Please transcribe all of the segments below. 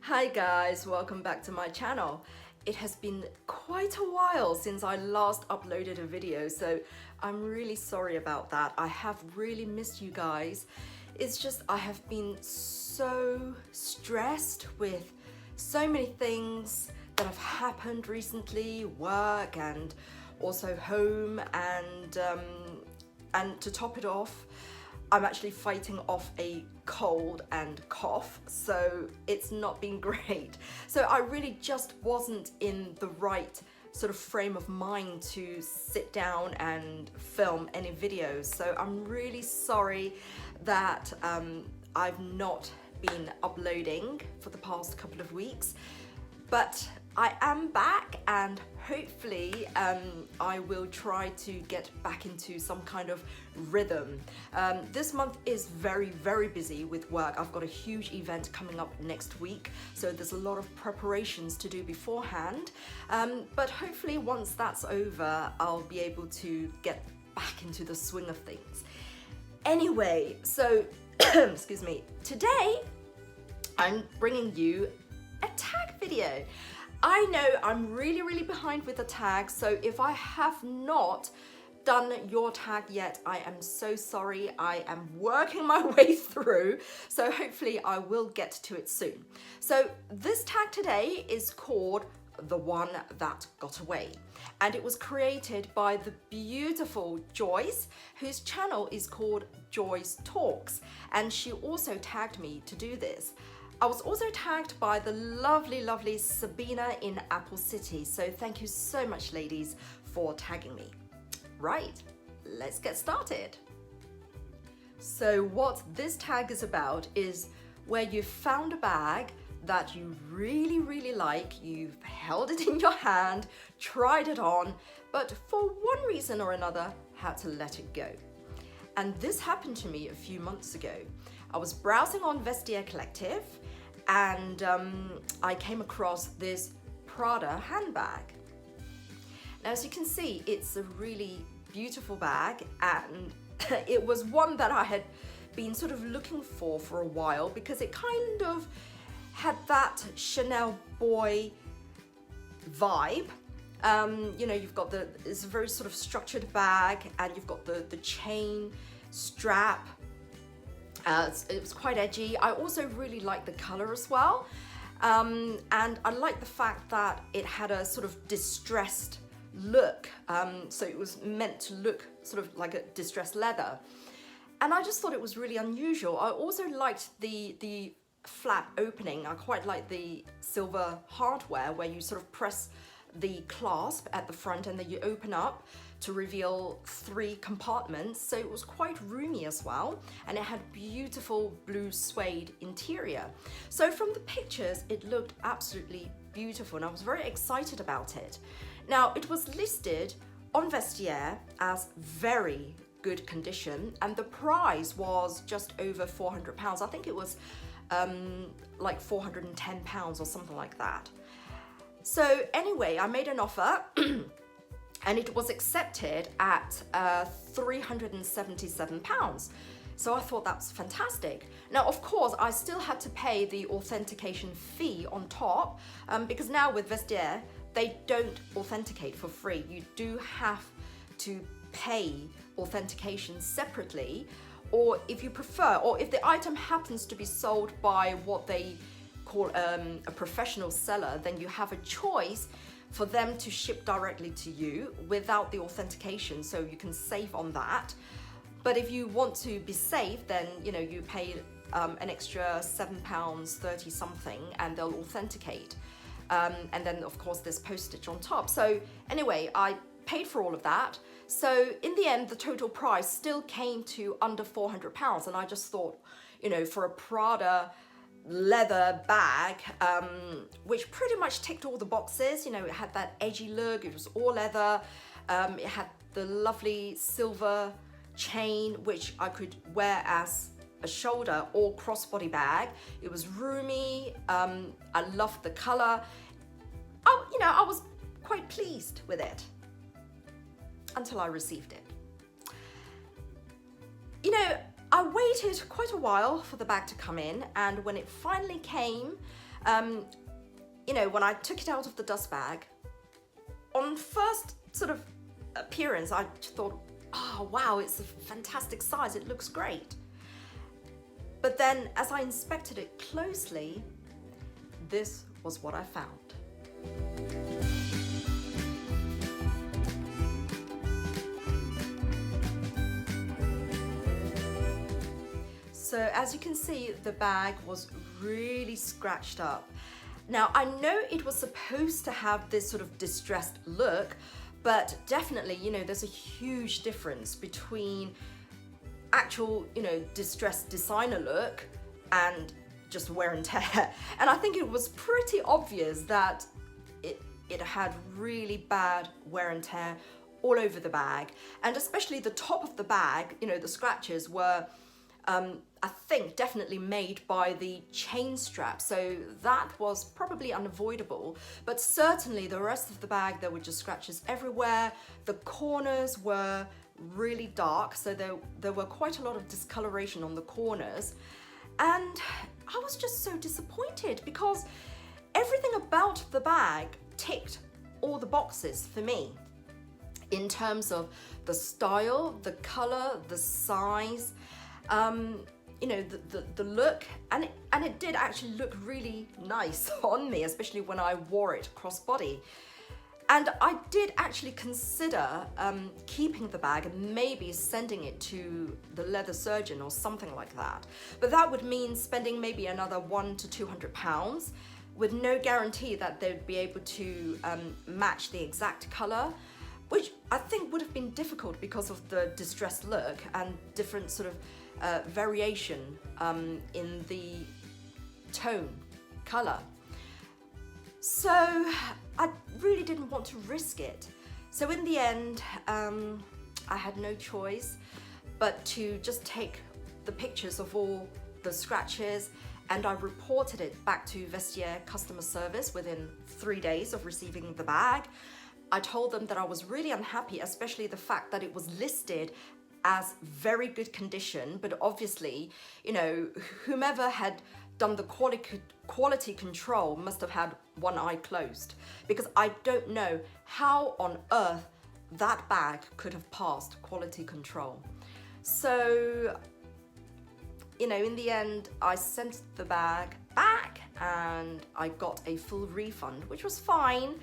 Hi guys, welcome back to my channel. It has been quite a while since I last uploaded a video, so I'm really sorry about that. I have really missed you guys. It's just I have been so stressed with so many things that have happened recently, work and also home, and to top it off, I'm actually fighting off a cold and cough, so it's not been great. So I really just wasn't in the right sort of frame of mind to sit down and film any videos. So I'm really sorry that I've not been uploading for the past couple of weeks, but I am back, and hopefully I will try to get back into some kind of rhythm. This month is very, very busy with work. I've got a huge event coming up next week, so there's a lot of preparations to do beforehand. But hopefully once that's over, I'll be able to get back into the swing of things. Anyway, so, excuse me, today I'm bringing you a tag video. I know I'm really behind with the tag, so if I have not done your tag yet, I am so sorry. I am working my way through, so hopefully I will get to it soon. So this tag today is called The One That Got Away, and it was created by the beautiful Joyce, whose channel is called Joyce Talks, and she also tagged me to do this. I was also tagged by the lovely Sabina in Apple City, so thank you so much, ladies, for tagging me. Right, let's get started. So what this tag is about is where you've found a bag that you really like, you've held it in your hand, tried it on, but for one reason or another had to let it go. And this happened to me a few months ago. I was browsing on Vestiaire Collective, and I came across this Prada handbag. Now, as you can see, it's a really beautiful bag, and it was one that I had been sort of looking for a while, because it kind of had that Chanel boy vibe. You know, you've got it's a very sort of structured bag, and you've got the chain strap. It was quite edgy. I also really liked the color as well. And I liked the fact that it had a sort of distressed look. So it was meant to look sort of like a distressed leather. And I just thought it was really unusual. I also liked the flap opening. I quite like the silver hardware where you sort of press the clasp at the front and then you open up to reveal 3 compartments, so it was quite roomy as well, and it had beautiful blue suede interior. So from the pictures it looked absolutely beautiful, and I was very excited about it. Now, it was listed on Vestiaire as very good condition, and the price was just over £400. I think it was like £410 or something like that. So anyway, I made an offer and it was accepted at £377. So I thought that's fantastic. Now, of course, I still had to pay the authentication fee on top, because now with Vestiaire, they don't authenticate for free. You do have to pay authentication separately, or if you prefer, or if the item happens to be sold by what they call a professional seller, then you have a choice for them to ship directly to you without the authentication, so you can save on that. But if you want to be safe, then you know, you pay an extra £7.30 something, and they'll authenticate. And then of course there's postage on top. So anyway, I paid for all of that. So in the end, the total price still came to under £400, and I just thought, you know, for a Prada leather bag, which pretty much ticked all the boxes. You know, it had that edgy look, it was all leather, it had the lovely silver chain, which I could wear as a shoulder or crossbody bag. It was roomy. I loved the color. You know, I was quite pleased with it until I received it. You know, I waited quite a while for the bag to come in, and when it finally came, You know, when I took it out of the dust bag, on first sort of appearance, I thought, oh wow, it's a fantastic size, it looks great. But then as I inspected it closely, this was what I found. So as you can see, the bag was really scratched up. Now, I know it was supposed to have this sort of distressed look, but definitely, you know, there's a huge difference between actual, you know, distressed designer look and just wear and tear. And I think it was pretty obvious that it had really bad wear and tear all over the bag. And especially the top of the bag, you know, the scratches were, I think, definitely made by the chain strap. So that was probably unavoidable, but certainly the rest of the bag, there were just scratches everywhere. The corners were really dark, so there were quite a lot of discoloration on the corners. And I was just so disappointed because everything about the bag ticked all the boxes for me in terms of the style, the color, the size, you know, the look, and it did actually look really nice on me, especially when I wore it crossbody. And I did actually consider keeping the bag and maybe sending it to the leather surgeon or something like that. But that would mean spending maybe another £100 to £200 with no guarantee that they'd be able to match the exact color, which I think would have been difficult because of the distressed look and different sort of variation in the tone, color. So I really didn't want to risk it. So in the end, I had no choice but to just take the pictures of all the scratches, and I reported it back to Vestiaire customer service within 3 days of receiving the bag. I told them that I was really unhappy, especially the fact that it was listed as very good condition, but obviously, you know, whomever had done the quality control must have had one eye closed, because I don't know how on earth that bag could have passed quality control. So, you know, in the end, I sent the bag back and I got a full refund, which was fine.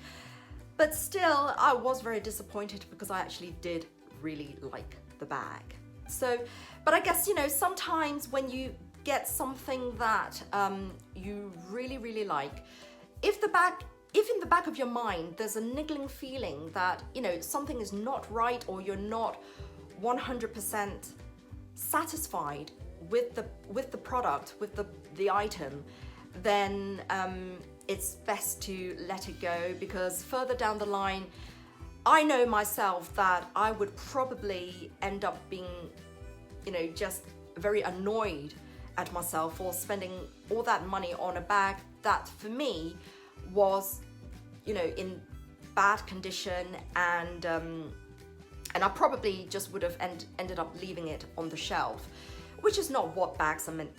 But still, I was very disappointed because I actually did really like the bag. So, but I guess, you know, sometimes when you get something that you really, really like, if in the back of your mind, there's a niggling feeling that, you know, something is not right or you're not 100% satisfied with the product, with the item, then it's best to let it go, because further down the line, I know myself that I would probably end up being, you know, just very annoyed at myself for spending all that money on a bag that for me was, you know, in bad condition, and I probably just would have ended up leaving it on the shelf, which is not what bags are meant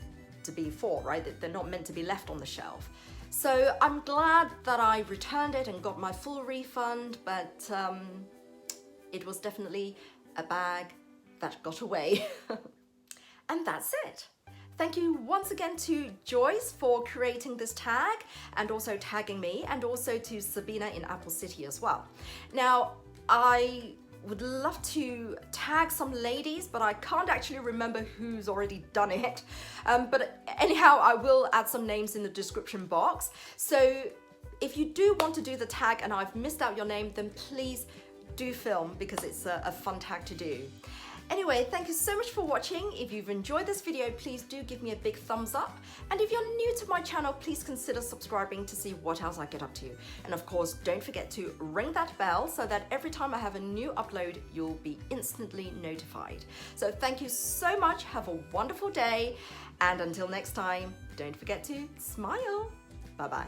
to be for, right? They're not meant to be left on the shelf. So I'm glad that I returned it and got my full refund, but it was definitely a bag that got away. And that's it. Thank you once again to Joyce for creating this tag and also tagging me, and also to Sabina in Apple City as well. Now, I would love to tag some ladies, but I can't actually remember who's already done it. But anyhow, I will add some names in the description box. So if you do want to do the tag and I've missed out your name, then please do film, because it's a fun tag to do. Anyway, thank you so much for watching. If you've enjoyed this video, please do give me a big thumbs up. And if you're new to my channel, please consider subscribing to see what else I get up to. And of course, don't forget to ring that bell so that every time I have a new upload, you'll be instantly notified. So thank you so much. Have a wonderful day. And until next time, don't forget to smile. Bye-bye.